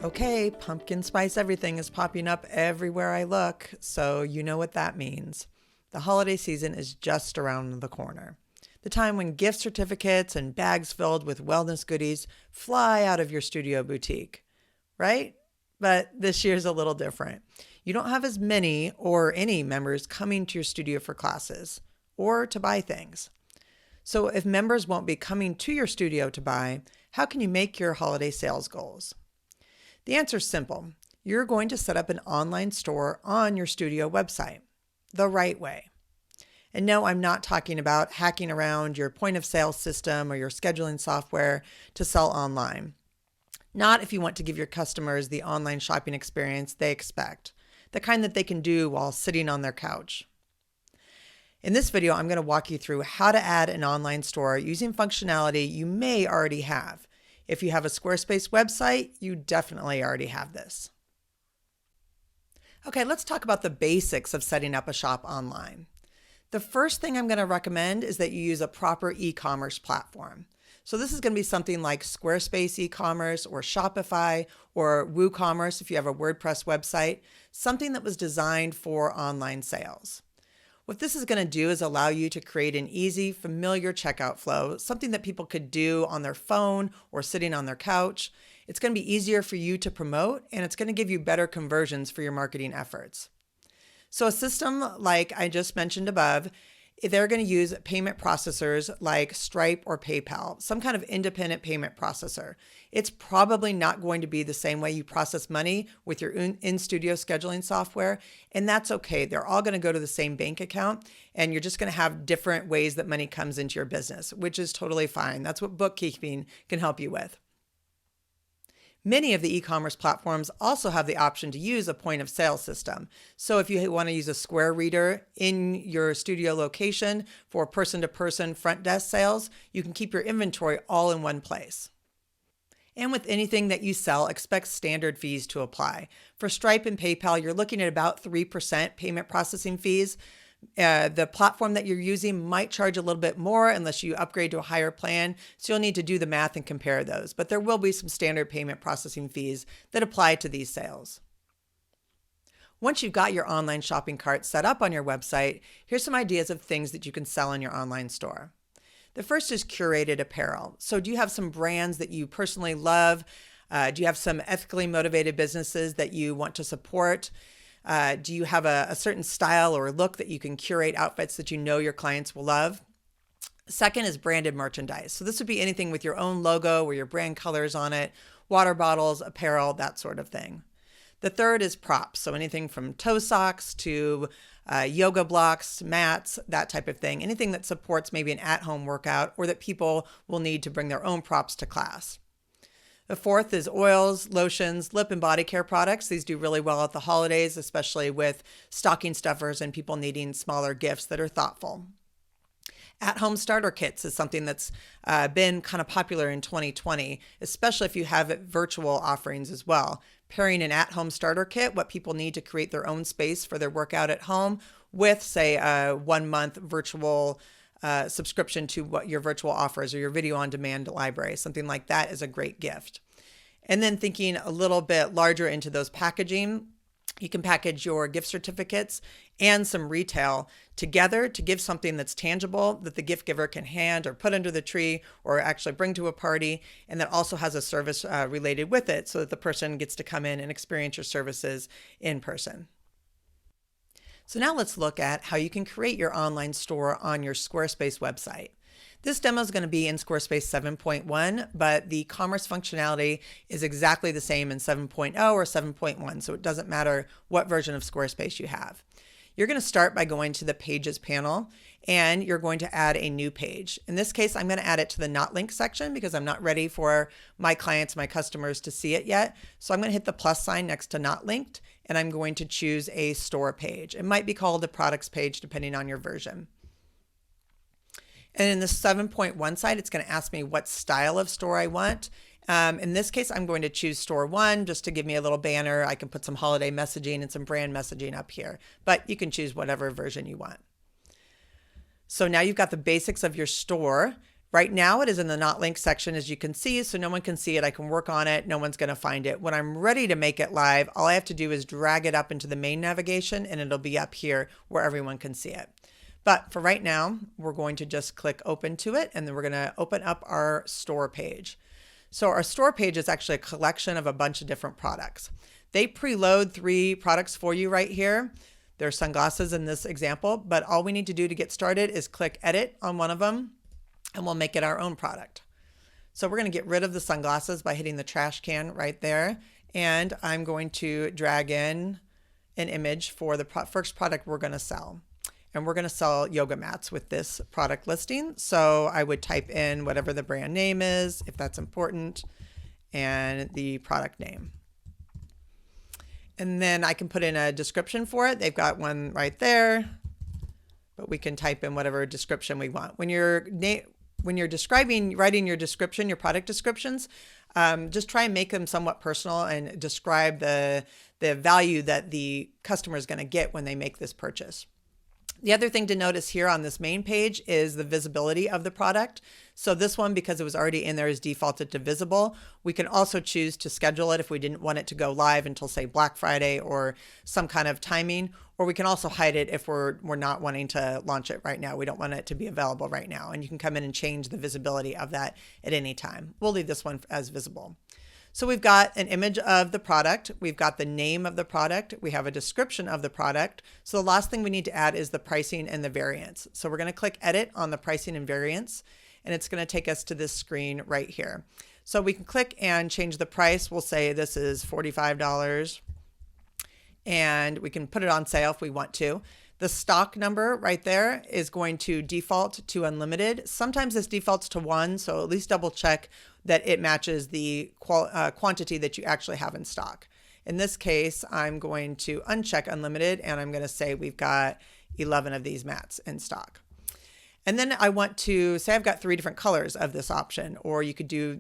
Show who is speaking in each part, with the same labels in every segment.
Speaker 1: Okay, pumpkin spice everything is popping up everywhere I look, so you know what that means. The holiday season is just around the corner. The time when gift certificates and bags filled with wellness goodies fly out of your studio boutique, right? But this year's a little different. You don't have as many or any members coming to your studio for classes or to buy things. So if members won't be coming to your studio to buy, how can you make your holiday sales goals? The answer is simple. You're going to set up an online store on your studio website the right way. And no, I'm not talking about hacking around your point of sale system or your scheduling software to sell online. Not if you want to give your customers the online shopping experience they expect, the kind that they can do while sitting on their couch. In this video, I'm going to walk you through how to add an online store using functionality you may already have. If you have a Squarespace website, you definitely already have this. Okay, let's talk about the basics of setting up a shop online. The first thing I'm going to recommend is that you use a proper e-commerce platform. So this is going to be something like Squarespace e-commerce or Shopify or WooCommerce if you have a WordPress website, something that was designed for online sales. What this is going to do is allow you to create an easy, familiar checkout flow, something that people could do on their phone or sitting on their couch. It's going to be easier for you to promote, and it's going to give you better conversions for your marketing efforts. So a system like I just mentioned above, they're going to use payment processors like Stripe or PayPal, some kind of independent payment processor. It's probably not going to be the same way you process money with your in-studio scheduling software, and that's okay. They're all going to go to the same bank account, and you're just going to have different ways that money comes into your business, which is totally fine. That's what bookkeeping can help you with. Many of the e-commerce platforms also have the option to use a point of sale system. So if you want to use a Square Reader in your studio location for person-to-person front desk sales, you can keep your inventory all in one place. And with anything that you sell, expect standard fees to apply. For Stripe and PayPal, you're looking at about 3% payment processing fees. The platform that you're using might charge a little bit more unless you upgrade to a higher plan. So you'll need to do the math and compare those. But there will be some standard payment processing fees that apply to these sales. Once you've got your online shopping cart set up on your website, here's some ideas of things that you can sell in your online store. The first is curated apparel. So do you have some brands that you personally love? Do you have some ethically motivated businesses that you want to support? Do you have a certain style or look that you can curate outfits that you know your clients will love? Second is branded merchandise. So this would be anything with your own logo or your brand colors on it, water bottles, apparel, that sort of thing. The third is props. So anything from toe socks to yoga blocks, mats, that type of thing. Anything that supports maybe an at-home workout or that people will need to bring their own props to class. The fourth is oils, lotions, lip and body care products. These do really well at the holidays, especially with stocking stuffers and people needing smaller gifts that are thoughtful. At-home starter kits is something that's been kind of popular in 2020, especially if you have virtual offerings as well. Pairing an at-home starter kit, what people need to create their own space for their workout at home, with, say, a 1-month virtual subscription to what your virtual offers or your video on demand library. Something like that is a great gift. And then thinking a little bit larger into those packaging, you can package your gift certificates and some retail together to give something that's tangible that the gift giver can hand or put under the tree or actually bring to a party, and that also has a service related with it so that the person gets to come in and experience your services in person. So now let's look at how you can create your online store on your Squarespace website. This demo is going to be in Squarespace 7.1, but the commerce functionality is exactly the same in 7.0 or 7.1, so it doesn't matter what version of Squarespace you have. You're going to start by going to the Pages panel, and you're going to add a new page. In this case, I'm going to add it to the Not Linked section because I'm not ready for my clients, my customers to see it yet. So I'm going to hit the plus sign next to Not Linked, and I'm going to choose a store page. It might be called a products page depending on your version. And in the 7.1 side, it's going to ask me what style of store I want. In this case, I'm going to choose store 1 just to give me a little banner. I can put some holiday messaging and some brand messaging up here, but you can choose whatever version you want. So now you've got the basics of your store. Right now it is in the not linked section, as you can see, so no one can see it. I can work on it. No one's going to find it. When I'm ready to make it live, all I have to do is drag it up into the main navigation and it'll be up here where everyone can see it. But for right now, we're going to just click open to it, and then we're going to open up our store page. So our store page is actually a collection of a bunch of different products. They preload 3 products for you right here. They're sunglasses in this example, but all we need to do to get started is click edit on one of them, and we'll make it our own product. So we're going to get rid of the sunglasses by hitting the trash can right there. And I'm going to drag in an image for the first product we're going to sell. And we're going to sell yoga mats with this product listing. So I would type in whatever the brand name is, if that's important, and the product name. And then I can put in a description for it. They've got one right there, but we can type in whatever description we want. When you're writing your description, your product descriptions, just try and make them somewhat personal and describe the value that the customer is going to get when they make this purchase. The other thing to notice here on this main page is the visibility of the product. So this one, because it was already in there, is defaulted to visible. We can also choose to schedule it if we didn't want it to go live until, say, Black Friday or some kind of timing, or we can also hide it if we're not wanting to launch it right now. We don't want it to be available right now, and you can come in and change the visibility of that at any time. We'll leave this one as visible. So we've got an image of the product, we've got the name of the product, we have a description of the product. So the last thing we need to add is the pricing and the variance. So we're going to click edit on the pricing and variance, and it's going to take us to this screen right here. So we can click and change the price. We'll say this is $45, and we can put it on sale if we want to. The stock number right there is going to default to unlimited. Sometimes this defaults to 1, so at least double check that it matches the quantity that you actually have in stock. In this case, I'm going to uncheck unlimited, and I'm going to say we've got 11 of these mats in stock. And then I want to say I've got 3 different colors of this option, or you could do,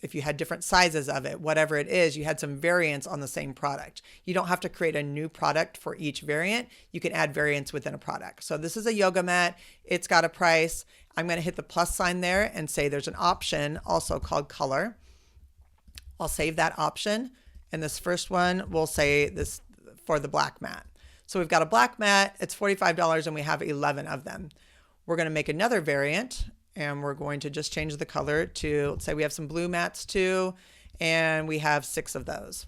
Speaker 1: if you had different sizes of it, whatever it is, you had some variants on the same product. You don't have to create a new product for each variant. You can add variants within a product. So this is a yoga mat. It's got a price. I'm going to hit the plus sign there and say there's an option also called color. I'll save that option. And this first one, we'll say this for the black mat. So we've got a black mat. It's $45, and we have 11 of them. We're going to make another variant, and we're going to just change the color to, let's say we have some blue mats too, and we have 6 of those.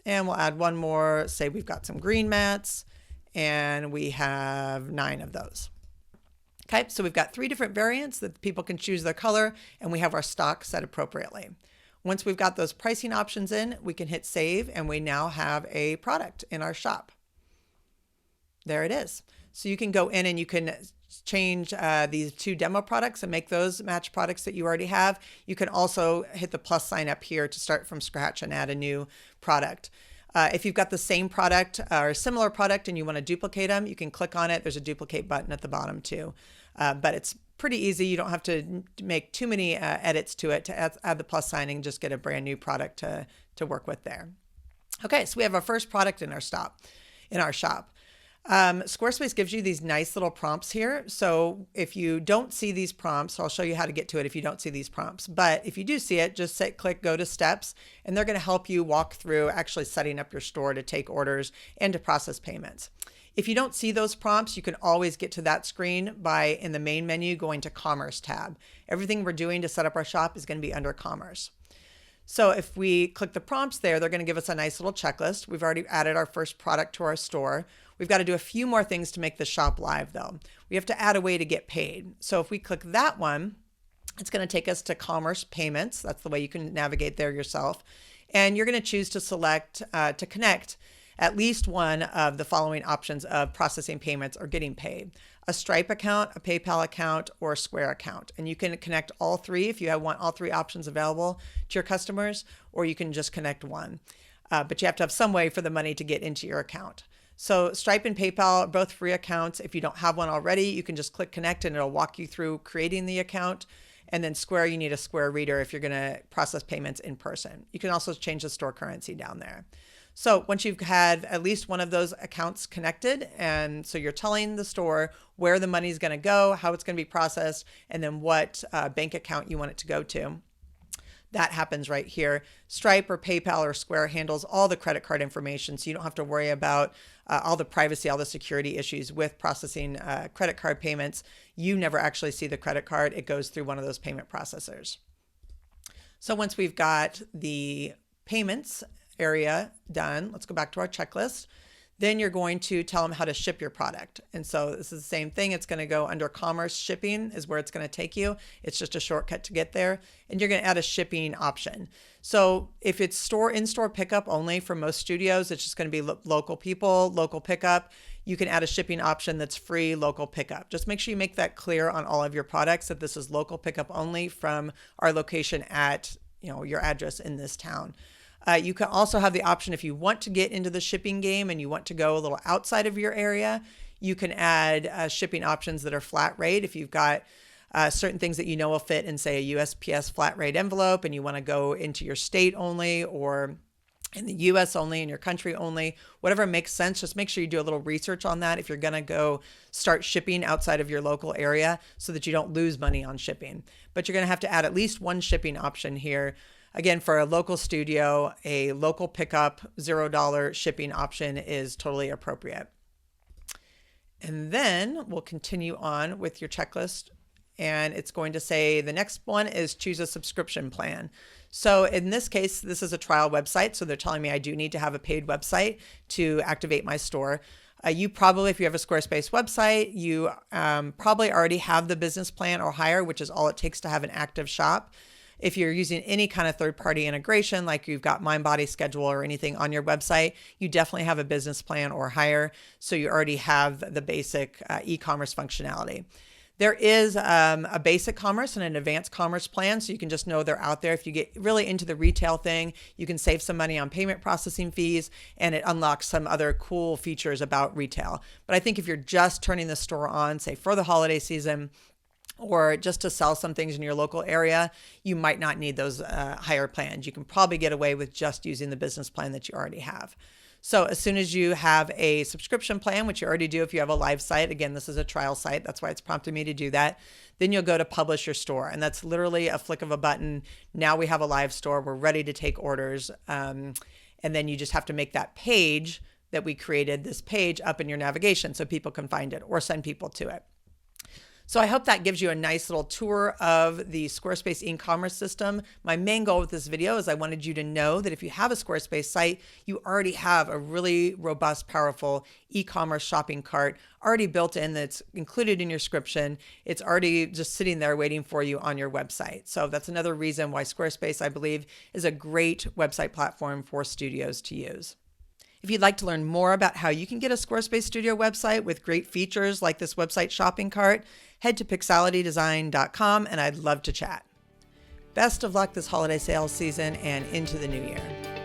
Speaker 1: And we'll add one more, say we've got some green mats, and we have 9 of those. Okay, so we've got 3 different variants that people can choose their color, and we have our stock set appropriately. Once we've got those pricing options in, we can hit save, and we now have a product in our shop. There it is. So you can go in and you can change these 2 demo products and make those match products that you already have. You can also hit the plus sign up here to start from scratch and add a new product. If you've got the same product or a similar product and you want to duplicate them, you can click on it. There's a duplicate button at the bottom too. But it's pretty easy. You don't have to make too many edits to it to add the plus sign and just get a brand new product to work with there. Okay, so we have our first product in our shop. Squarespace gives you these nice little prompts here. So if you don't see these prompts, I'll show you how to get to it if you don't see these prompts. But if you do see it, just click go to steps, and they're going to help you walk through actually setting up your store to take orders and to process payments. If you don't see those prompts, you can always get to that screen by, in the main menu, going to Commerce tab. Everything we're doing to set up our shop is going to be under Commerce. So if we click the prompts there, they're going to give us a nice little checklist. We've already added our first product to our store. We've got to do a few more things to make the shop live though. We have to add a way to get paid. So if we click that one, it's going to take us to Commerce Payments. That's the way you can navigate there yourself. And you're going to choose to select to connect at least one of the following options of processing payments or getting paid: a Stripe account, a PayPal account, or a Square account. And you can connect all 3 if you want all 3 options available to your customers, or you can just connect one. But you have to have some way for the money to get into your account. So Stripe and PayPal are both free accounts. If you don't have one already, you can just click connect and it'll walk you through creating the account. And then Square, you need a Square reader if you're going to process payments in person. You can also change the store currency down there. So once you've had at least one of those accounts connected, and so you're telling the store where the money is going to go, how it's going to be processed, and then what bank account you want it to go to. That happens right here. Stripe or PayPal or Square handles all the credit card information, so you don't have to worry about all the privacy, all the security issues with processing credit card payments. You never actually see the credit card. It goes through one of those payment processors. So once we've got the payments area done, let's go back to our checklist. Then you're going to tell them how to ship your product. And so this is the same thing. It's going to go under commerce. Shipping is where it's going to take you. It's just a shortcut to get there. And you're going to add a shipping option. So if it's in-store pickup only for most studios, it's just going to be local people, local pickup. You can add a shipping option that's free local pickup. Just make sure you make that clear on all of your products that this is local pickup only from our location at your address in this town. You can also have the option, if you want to get into the shipping game and you want to go a little outside of your area, you can add shipping options that are flat rate. If you've got certain things that will fit in, say, a USPS flat rate envelope, and you want to go into your state only or in the US only, in your country only, whatever makes sense, just make sure you do a little research on that if you're going to go start shipping outside of your local area so that you don't lose money on shipping. But you're going to have to add at least one shipping option here. Again, for a local studio, a local pickup, $0 shipping option is totally appropriate. And then we'll continue on with your checklist. And it's going to say the next one is choose a subscription plan. So in this case, this is a trial website. So they're telling me I do need to have a paid website to activate my store. You probably, if you have a Squarespace website, you probably already have the business plan or higher, which is all it takes to have an active shop. If you're using any kind of third-party integration, like you've got MindBody Schedule or anything on your website, you definitely have a business plan or higher. So you already have the basic e-commerce functionality. There is a basic commerce and an advanced commerce plan, so you can just know they're out there. If you get really into the retail thing, you can save some money on payment processing fees, and it unlocks some other cool features about retail. But I think if you're just turning the store on, say for the holiday season, or just to sell some things in your local area, you might not need those higher plans. You can probably get away with just using the business plan that you already have. So as soon as you have a subscription plan, which you already do if you have a live site, again, this is a trial site, that's why it's prompted me to do that, then you'll go to publish your store. And that's literally a flick of a button. Now we have a live store, we're ready to take orders. And then you just have to make that page that we created, this page, up in your navigation so people can find it or send people to it. So I hope that gives you a nice little tour of the Squarespace e-commerce system. My main goal with this video is I wanted you to know that if you have a Squarespace site, you already have a really robust, powerful e-commerce shopping cart already built in that's included in your subscription. It's already just sitting there waiting for you on your website. So that's another reason why Squarespace, I believe, is a great website platform for studios to use. If you'd like to learn more about how you can get a Squarespace Studio website with great features like this website shopping cart, head to pixalitydesign.com and I'd love to chat. Best of luck this holiday sales season and into the new year.